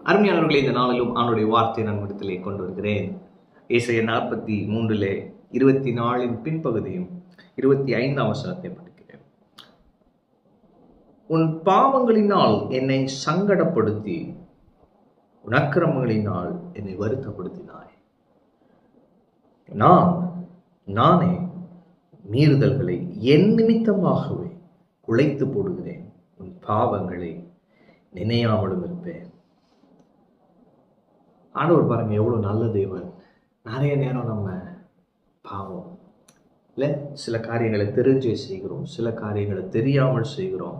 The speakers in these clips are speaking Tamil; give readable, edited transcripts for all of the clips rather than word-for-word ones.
அருமையானவர்களே, இந்த நாளிலும் அவனுடைய வார்த்தை நம்மிடத்திலே கொண்டு வருகிறேன். ஏசாயா 43 24 பின்பகுதியும் 25 வசனத்தை படிக்கிறேன். உன் பாவங்களினால் என்னை சங்கடப்படுத்தி உன் அக்கிரமங்களினால் என்னை வருத்தப்படுத்தினாய். நானே மீறுதல்களை என் நிமித்தமாகவே குலைத்து போடுகிறேன். உன் பாவங்களை நினையாமலும் இருப்பேன். ஆண்டவர் பாருங்க, எவ்வளவு நல்ல தேவன். நிறைய நேரம் நம்ம பாவம் இல்லை, சில காரியங்களை தெரிஞ்சே செய்கிறோம், சில காரியங்களை தெரியாமல் செய்கிறோம்.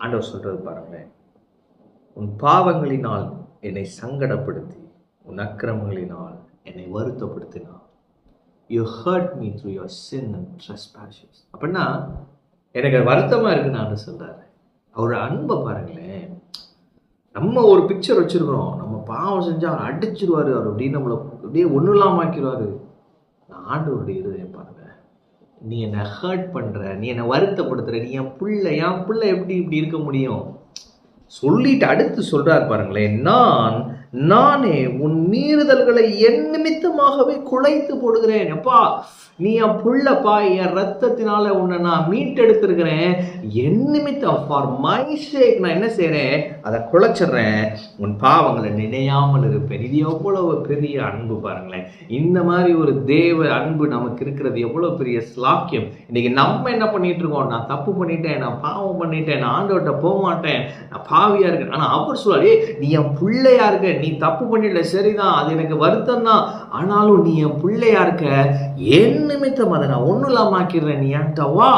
ஆண்டவர் சொல்றது பாருங்களேன், உன் பாவங்களினால் என்னை சங்கடப்படுத்தி உன் அக்கிரமங்களினால் என்னை வருத்தப்படுத்தினார். You hurt me through your sin and trespasses. அப்படின்னா எனக்கு வருத்தமா இருக்குன்னு ஆண்டு சொல்றாரு. அவரோட அன்பை பாருங்களேன். நம்ம ஒரு பிக்சர் வச்சிருக்கிறோம், நம்ம பாவம் செஞ்சா அவர் அடிச்சிருவாரு, அவர் அப்படியே நம்மளை அப்படியே ஒன்றும் இல்லாம ஆக்கிடுவாரு. ஆண்டவருடைய இருதயம் பாருங்க, நீ என்னை ஹர்ட் பண்ற, நீ என்னை வருத்தப்படுத்துற, நீ என் பிள்ளை எப்படி இப்படி இருக்க முடியும் சொல்லிட்டு அடுத்து சொல்றாரு பாருங்களேன், நானே உன் மீறுதல்களை என் நிமித்தமாகவே குலைத்து போடுகிறேன். அப்பா, நீ என் புள்ளப்பா, என் ரத்தத்தினால உன்னை நான் மீட்டெடுத்திருக்கிறேன். என் நிமித்தம், ஃபார் மை சேக் நான் என்ன செய்யறேன், அதை குலைச்சிடுறேன். உன் பாவங்களை நினையாமல் இருப்பேன். இது எவ்வளவு பெரிய அன்பு பாருங்களேன். இந்த மாதிரி ஒரு தேவ அன்பு நமக்கு இருக்கிறது எவ்வளவு பெரிய ஸ்லாக்கியம். இன்னைக்கு நம்ம என்ன பண்ணிட்டு இருக்கோம், நான் தப்பு பண்ணிட்டேன், நான் பாவம் பண்ணிட்டேன், நான் ஆண்டவர்கிட்ட போக மாட்டேன், நான் பாவியா இருக்கேன். ஆனா அவர் சொல்றாரு, நீ என் பிள்ளையா இருக்க, நீ தப்பு பண்ணிடல, சரிதான், அது எனக்கு வருத்தம் தான், ஆனாலும் நீ என் பிள்ளையா இருக்க, என் நிமித்தம் அதை நான் ஒன்றும் இல்லாம ஆக்கிடுறேன். நீ என்கிட்ட வா,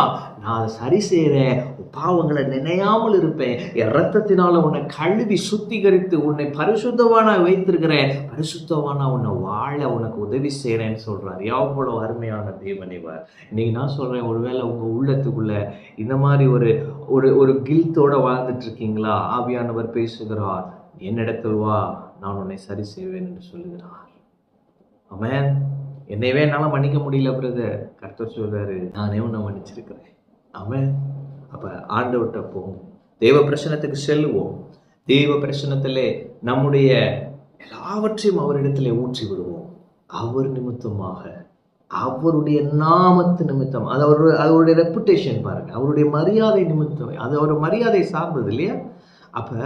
நான் அதை சரி செய்கிறேன், பாவங்களை நினையாமல் இருப்பேன், என் ரத்தத்தினால உன்னை கழுவி சுத்திகரித்து உன்னை பரிசுத்தவானா வைத்திருக்கிறேன், பரிசுத்தவானா உன்னை வாழ உனக்கு உதவி செய்கிறேன்னு சொல்றாரு. எவ்வளவு அருமையான தேவன் இவர். இன்னைக்கு நான் சொல்றேன், ஒருவேளை உங்க உள்ளத்துக்குள்ள இந்த மாதிரி ஒரு கில்ட்டோட வாழ்ந்துட்டு இருக்கீங்களா? ஆவியானவர் பேசுகிறார், என்னிடத்தில் வா, நான் உன்னை சரி செய்வேன் என்று சொல்லுகிறார். ஆமென். என்னையவே என்னால் மன்னிக்க முடியல பிரதர், கர்த்தர் சொல்றாரு, நானே உன்னை மன்னிச்சிருக்கிறேன். ஆமென். அப்ப ஆண்டவர்கிட்ட போவோம், தேவ பிரசனத்துக்கு செல்லுவோம். தேவ பிரசனத்திலே நம்முடைய எல்லாவற்றையும் அவரிடத்திலே ஊற்றி விடுவோம். அவர் நிமித்தமாக, அவருடைய நாமத்து நிமித்தம், அது அவருடைய ரெப்புடேஷன் பாருங்க, அவருடைய மரியாதை நிமித்தம், அது அவர் மரியாதை சார்ந்தது இல்லையா? அப்ப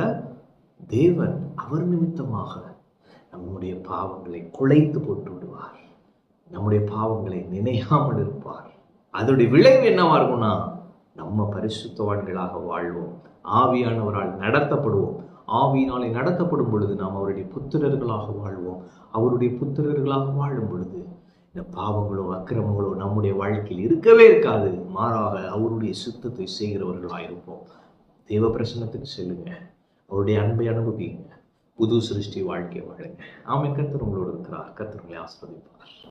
தேவன் அவர் நிமித்தமாக நம்முடைய பாவங்களை குலைத்து போட்டு விடுவார், நம்முடைய பாவங்களை நினையாமல் இருப்பார். அதோடைய விளைவு என்னவா இருக்கும்னா, நம்ம பரிசுத்தவான்களாக வாழ்வோம், ஆவியானவரால் நடத்தப்படுவோம். ஆவியினாலே நடத்தப்படும் பொழுது நாம் அவருடைய புத்திரர்களாக வாழ்வோம். அவருடைய புத்திரர்களாக வாழும் பொழுது இந்த பாவங்களோ அக்கிரமங்களோ நம்முடைய வாழ்க்கையில் இருக்கவே இருக்காது. மாறாக அவருடைய சித்தத்தை செய்கிறவர்களாக இருப்போம். தேவ பிரசன்னத்துக்கு செல்லுங்க, அவருடைய அன்பை அனுபவிங்க, புது சிருஷ்டி வாழ்க்கையை வாழுங்க. ஆமென். கர்த்தர் உங்களோடு இருக்கிறார். கர்த்தர் உங்களை ஆசீர்வதிப்பார்.